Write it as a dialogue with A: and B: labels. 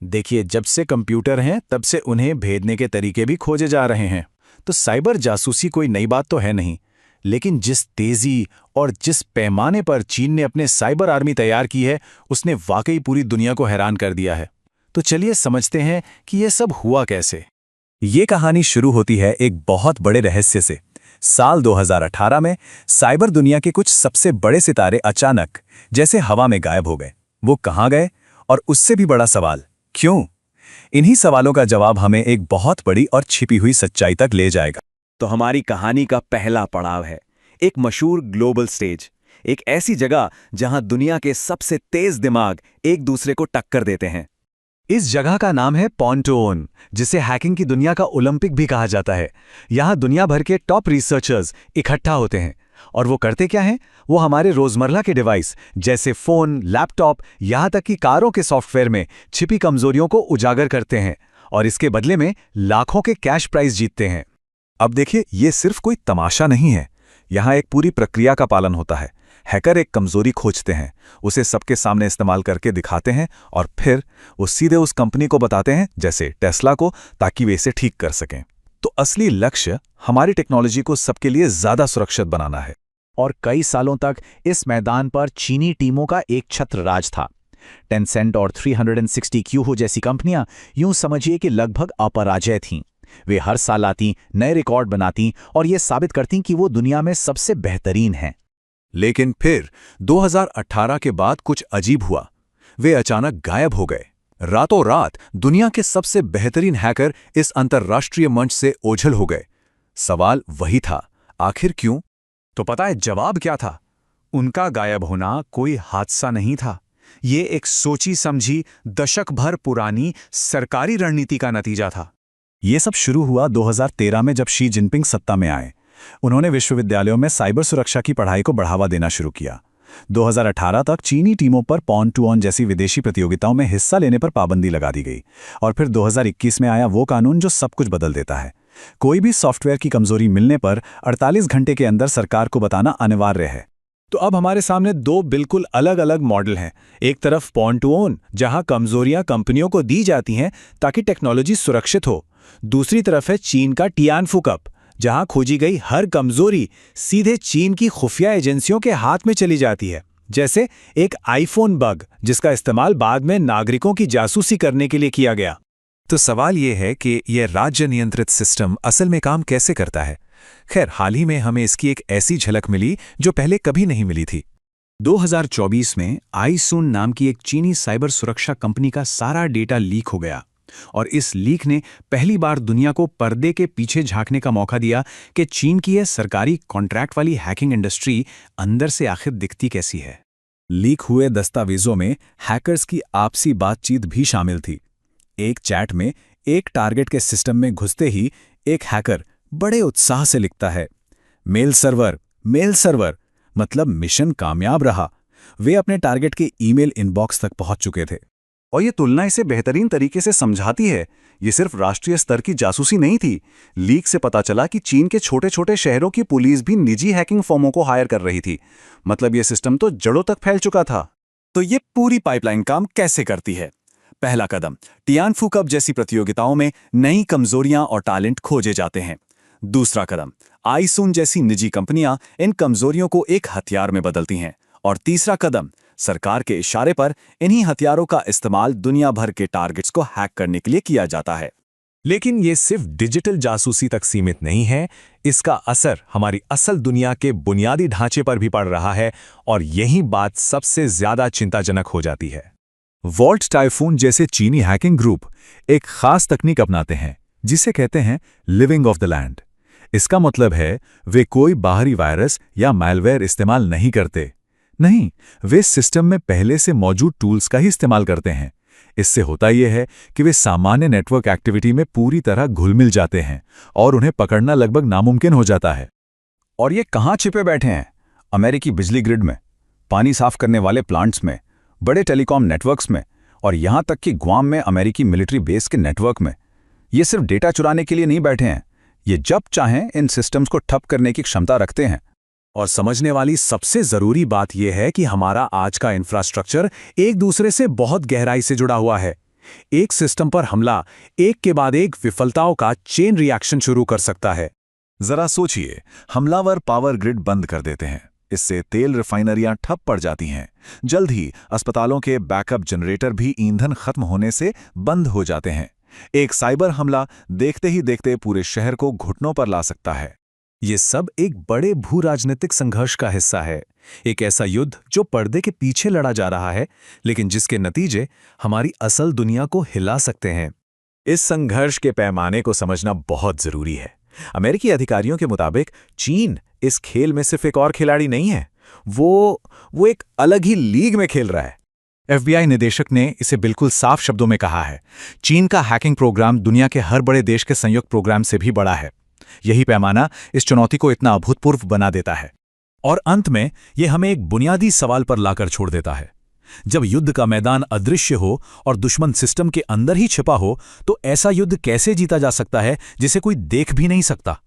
A: देखिए, जब से कंप्यूटर हैं तब से उन्हें भेदने के तरीके भी खोजे जा रहे हैं। तो साइबर जासूसी कोई नई बात तो है नहीं, लेकिन जिस तेजी और जिस पैमाने पर चीन ने अपने साइबर आर्मी तैयार की है, उसने वाकई पूरी दुनिया को हैरान कर दिया है। तो चलिए समझते हैं कि यह सब हुआ कैसे।
B: ये कहानी शुरू होती है एक बहुत बड़े रहस्य से। साल 2018 में साइबर दुनिया के कुछ सबसे बड़े सितारे अचानक जैसे हवा में गायब हो गए। वो कहाँ गए? और उससे भी बड़ा सवाल, क्यों? इन्हीं सवालों का जवाब हमें एक बहुत बड़ी और छिपी हुई सच्चाई तक ले जाएगा।
C: तो हमारी कहानी का पहला पड़ाव है एक मशहूर ग्लोबल स्टेज, एक ऐसी जगह जहां दुनिया के सबसे तेज दिमाग एक दूसरे को टक्कर देते हैं।
B: इस जगह का नाम है पॉन्टोन, जिसे हैकिंग की दुनिया का ओलंपिक भी कहा जाता है। यहाँ दुनिया भर के टॉप रिसर्चर्स इकट्ठा होते हैं। और वो करते क्या हैं? वो हमारे रोजमर्रा के डिवाइस जैसे फोन, लैपटॉप, यहाँ तक कि कारों के सॉफ्टवेयर में छिपी कमजोरियों को उजागर करते हैं और इसके बदले में लाखों के कैश प्राइज जीतते हैं। अब देखिए, ये सिर्फ कोई तमाशा नहीं है। यहाँ एक पूरी प्रक्रिया का पालन होता है। हैकर एक कमजोरी खोजते हैं, उसे सबके सामने इस्तेमाल करके दिखाते हैं और फिर वो सीधे उस कंपनी को बताते हैं, जैसे टेस्ला को, ताकि वे इसे ठीक कर सकें। तो असली लक्ष्य हमारी टेक्नोलॉजी को सबके लिए ज्यादा सुरक्षित बनाना है।
A: और कई सालों तक इस मैदान पर चीनी टीमों का एक छत्र राज था। टेंसेंट और 360 क्यूहो जैसी कंपनियां यूं समझिए कि लगभग अपराजय थीं। वे हर साल आती, नए रिकॉर्ड बनाती और ये साबित करती कि वो दुनिया में सबसे बेहतरीन हैं।
B: लेकिन फिर 2018 के बाद कुछ अजीब हुआ। वे अचानक गायब हो गए। रातों रात दुनिया के सबसे बेहतरीन हैकर इस अंतर्राष्ट्रीय मंच से ओझल हो गए। सवाल वही था, आखिर क्यों?
A: तो पता है जवाब क्या था? उनका गायब होना कोई हादसा नहीं था। ये एक सोची समझी, दशक भर पुरानी सरकारी रणनीति का नतीजा था।
B: ये सब शुरू हुआ 2013 में, जब शी जिनपिंग सत्ता में आए। उन्होंने विश्वविद्यालयों में साइबर सुरक्षा की पढ़ाई को बढ़ावा देना शुरू किया। 2018 तक चीनी टीमों पर पॉन-टू-ऑन जैसी विदेशी प्रतियोगिताओं में हिस्सा लेने पर पाबंदी लगा दी गई। और फिर 2021 में आया वो कानून जो सब कुछ बदल देता है। कोई भी सॉफ्टवेयर की कमजोरी मिलने पर 48 घंटे के अंदर सरकार को बताना अनिवार्य है।
A: तो अब हमारे सामने दो बिल्कुल अलग अलग मॉडल हैं। एक तरफ पॉन-टू-ऑन, जहां कमजोरियां कंपनियों को दी जाती हैं ताकि टेक्नोलॉजी सुरक्षित हो। दूसरी तरफ है चीन का टियानफुकअप, जहां खोजी गई हर कमजोरी सीधे चीन की खुफिया एजेंसियों के हाथ में चली जाती है। जैसे एक आईफोन बग, जिसका इस्तेमाल बाद में नागरिकों की जासूसी करने के लिए किया गया।
B: तो सवाल ये है कि यह राज्य नियंत्रित सिस्टम असल में काम कैसे करता है? खैर, हाल ही में हमें इसकी एक ऐसी झलक मिली जो पहले कभी नहीं मिली थी।
A: 2024 में आईसून नाम की एक चीनी साइबर सुरक्षा कंपनी का सारा डेटा लीक हो गया। और इस लीक ने पहली बार दुनिया को पर्दे के पीछे झांकने का मौका दिया कि चीन की यह सरकारी कॉन्ट्रैक्ट वाली हैकिंग इंडस्ट्री अंदर से आखिर दिखती कैसी है।
B: लीक हुए दस्तावेजों में हैकर्स की आपसी बातचीत भी शामिल थी। एक चैट में एक टारगेट के सिस्टम में घुसते ही एक हैकर बड़े उत्साह से लिखता है, मेल सर्वर, मतलब मिशन कामयाब रहा। वे अपने टारगेट के ईमेल इनबॉक्स तक पहुंच चुके थे। और ये तुलना इसे बेहतरीन तरीके से समझाती है। ये सिर्फ राष्ट्रीय स्तर की जासूसी नहीं थी। लीक से पता चला कि चीन के छोटे छोटे शहरों की पुलिस भी निजी हैकिंग फर्मों को हायर कर रही थी। मतलब ये सिस्टम तो जड़ों तक फैल चुका था।
C: तो ये पूरी पाइपलाइन काम कैसे करती है? पहला कदम, टियानफुकअप जैसी प्रतियोगिताओं में नई कमजोरियां और टैलेंट खोजे जाते हैं। दूसरा कदम, आईसून जैसी निजी कंपनियां इन कमजोरियों को एक हथियार में बदलती हैं। और तीसरा कदम, सरकार के इशारे पर इन्हीं हथियारों का इस्तेमाल दुनिया भर के टारगेट्स को हैक करने के लिए किया जाता है।
B: लेकिन ये सिर्फ डिजिटल जासूसी तक सीमित नहीं है। इसका असर हमारी असल दुनिया के बुनियादी ढांचे पर भी पड़ रहा है। और यही बात सबसे ज्यादा चिंताजनक हो जाती है। वॉल्ट टाइफून जैसे चीनी हैकिंग ग्रुप एक खास तकनीक अपनाते हैं, जिसे कहते हैं लिविंग ऑफ द लैंड। इसका मतलब है वे कोई बाहरी वायरस या मैलवेयर इस्तेमाल नहीं करते। नहीं, वे सिस्टम में पहले से मौजूद टूल्स का ही इस्तेमाल करते हैं। इससे होता यह है कि वे सामान्य नेटवर्क एक्टिविटी में पूरी तरह घुल मिल जाते हैं और उन्हें पकड़ना लगभग नामुमकिन हो जाता है।
A: और ये कहाँ छिपे बैठे हैं? अमेरिकी बिजली ग्रिड में, पानी साफ करने वाले प्लांट्स में, बड़े टेलीकॉम नेटवर्क्स में और यहाँ तक कि ग्वाम में अमेरिकी मिलिट्री बेस के नेटवर्क में। ये सिर्फ डेटा चुराने के लिए नहीं बैठे हैं। ये जब चाहें इन सिस्टम्स को ठप करने की क्षमता रखते हैं।
B: और समझने वाली सबसे जरूरी बात यह है कि हमारा आज का इंफ्रास्ट्रक्चर एक दूसरे से बहुत गहराई से जुड़ा हुआ है।
A: एक सिस्टम पर हमला एक के बाद एक विफलताओं का चेन रिएक्शन शुरू कर सकता है।
D: जरा सोचिए, हमलावर पावर ग्रिड बंद कर देते हैं। इससे तेल रिफाइनरियां ठप पड़ जाती हैं। जल्द ही अस्पतालों के बैकअप जनरेटर भी ईंधन खत्म होने से बंद हो जाते हैं। एक साइबर हमला देखते ही देखते पूरे शहर को घुटनों पर ला सकता है।
C: ये सब एक बड़े भू राजनीतिक संघर्ष का हिस्सा है। एक ऐसा युद्ध जो पर्दे के पीछे लड़ा जा रहा है, लेकिन जिसके नतीजे हमारी असल दुनिया को हिला सकते हैं।
A: इस संघर्ष के पैमाने को समझना बहुत जरूरी है। अमेरिकी अधिकारियों के मुताबिक चीन इस खेल में सिर्फ एक और खिलाड़ी नहीं है, वो एक अलग ही लीग में खेल रहा है। FBI निदेशक ने इसे बिल्कुल साफ शब्दों में कहा है, चीन का हैकिंग प्रोग्राम दुनिया के हर बड़े देश के संयुक्त प्रोग्राम से भी बड़ा है। यही पैमाना इस चुनौती को इतना अभूतपूर्व बना देता है।
C: और अंत में ये हमें एक बुनियादी सवाल पर लाकर छोड़ देता है। जब युद्ध का मैदान अदृश्य हो और दुश्मन सिस्टम के अंदर ही छिपा हो, तो ऐसा युद्ध कैसे जीता जा सकता है जिसे कोई देख भी नहीं सकता?